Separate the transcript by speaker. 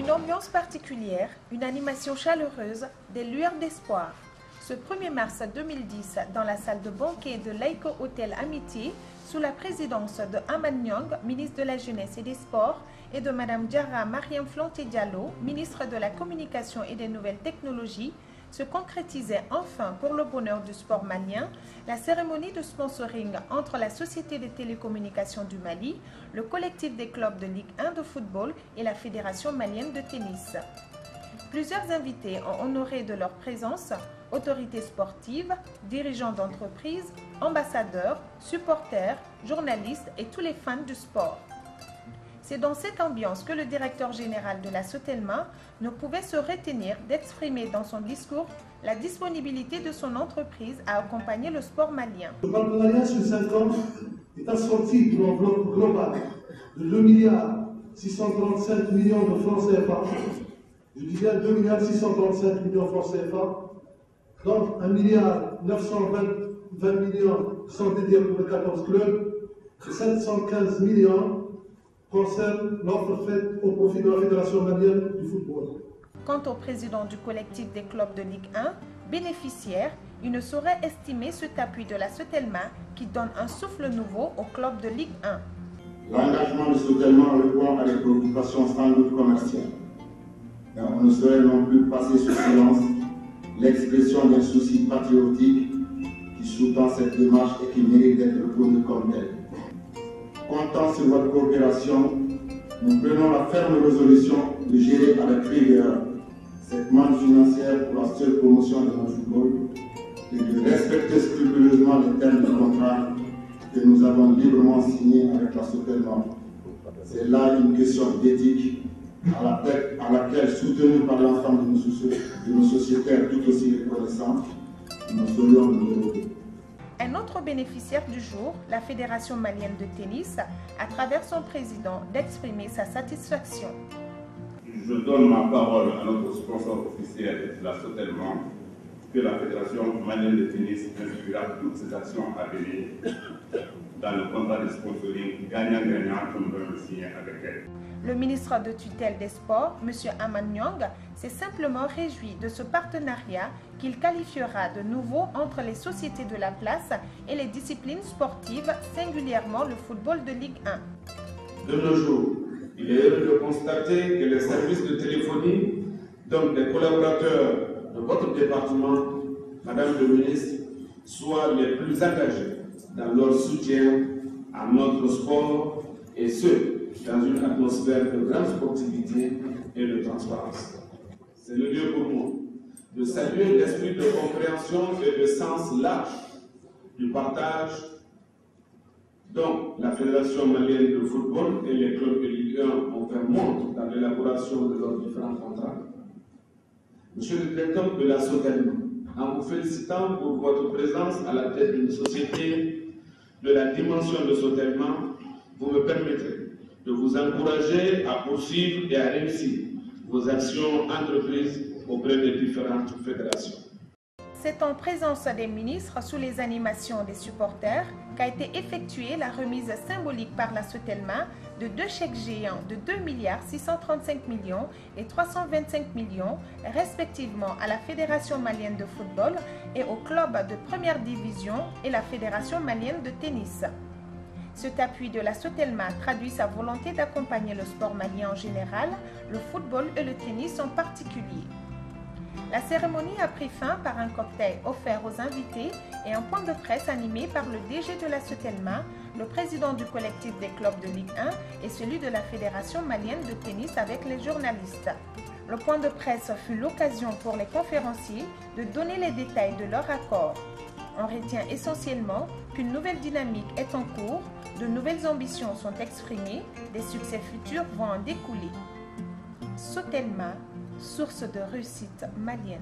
Speaker 1: Une ambiance particulière, une animation chaleureuse, des lueurs d'espoir. Ce 1er mars 2010, dans la salle de banquet de l'Eiko Hotel Amitié, sous la présidence de Aman Niang, ministre de la Jeunesse et des Sports, et de Mme Diarra Mariam Flanté Diallo, ministre de la Communication et des Nouvelles Technologies, se concrétisait enfin pour le bonheur du sport malien la cérémonie de sponsoring entre la Société des télécommunications du Mali, le collectif des clubs de Ligue 1 de football et la Fédération malienne de tennis. Plusieurs invités ont honoré de leur présence autorités sportives, dirigeants d'entreprises, ambassadeurs, supporters, journalistes et tous les fans du sport. C'est dans cette ambiance que le directeur général de la Sotelma ne pouvait se retenir d'exprimer dans son discours la disponibilité de son entreprise à accompagner le sport malien.
Speaker 2: Le partenariat sur 5 ans est assorti d'une enveloppe globale de 2,635 milliards de francs CFA. Je dis bien 2,635 milliards de francs CFA. Donc 1,920 milliards sont dédiés pour les 14 clubs et 715 millions concerne l'offre faite au profit de la Fédération malienne du football.
Speaker 1: Quant au président du collectif des clubs de Ligue 1, bénéficiaire, il ne saurait estimer cet appui de la Sotelma qui donne un souffle nouveau aux clubs de Ligue 1.
Speaker 3: L'engagement de Sotelma répond à des préoccupations sans doute commerciales. Et on ne saurait non plus passer sous silence l'expression d'un souci patriotique qui sous-tend cette démarche et qui mérite d'être reconnu comme tel. Comptant sur votre coopération, nous prenons la ferme résolution de gérer avec rigueur cette manne financière pour la seule promotion de notre football et de respecter scrupuleusement les termes du contrat que nous avons librement signé avec la Sotelma. C'est là une question d'éthique à laquelle, soutenue par l'ensemble de nos sociétaires tout aussi reconnaissants, nous saurions nous déroger.
Speaker 1: Un autre bénéficiaire du jour, la Fédération malienne de tennis, à travers son président, d'exprimer sa satisfaction.
Speaker 4: Je donne ma parole à notre sponsor officiel, la Sotelma, que la Fédération malienne de tennis inscrira toutes ses actions à venir dans le contrat de sponsoring gagnant-gagnant que nous allons signer avec elle.
Speaker 1: Le ministre de tutelle des Sports, M. Aman Niang, s'est simplement réjoui de ce partenariat qu'il qualifiera de nouveau entre les sociétés de la place et les disciplines sportives, singulièrement le football de Ligue 1.
Speaker 5: De nos jours, il est heureux de constater que les services de téléphonie, donc des collaborateurs de votre département, Madame le ministre, soient les plus engagés dans leur soutien à notre sport et ce, dans une atmosphère de grande sportivité et de transparence. C'est le lieu pour moi de saluer l'esprit de compréhension et de sens large du partage dont la Fédération malienne de football et les clubs de Ligue 1 ont fait montre dans l'élaboration de leurs différents contrats. Monsieur le directeur de la Sotelma, en vous félicitant pour votre présence à la tête d'une société de la dimension de Sotelma, vous me permettrez de vous encourager à poursuivre et à réussir vos actions entreprises auprès des différentes fédérations.
Speaker 1: C'est en présence des ministres sous les animations des supporters qu'a été effectuée la remise symbolique par la Sotelma de 2 chèques géants de 2,635 milliards et 325 millions, respectivement à la Fédération malienne de football et au club de première division et la Fédération malienne de tennis. Cet appui de la Sotelma traduit sa volonté d'accompagner le sport malien en général, le football et le tennis en particulier. La cérémonie a pris fin par un cocktail offert aux invités et un point de presse animé par le DG de la Sotelma, le président du collectif des clubs de Ligue 1 et celui de la Fédération malienne de tennis avec les journalistes. Le point de presse fut l'occasion pour les conférenciers de donner les détails de leur accord. On retient essentiellement qu'une nouvelle dynamique est en cours, de nouvelles ambitions sont exprimées, des succès futurs vont en découler. Sotelma, source de réussite malienne.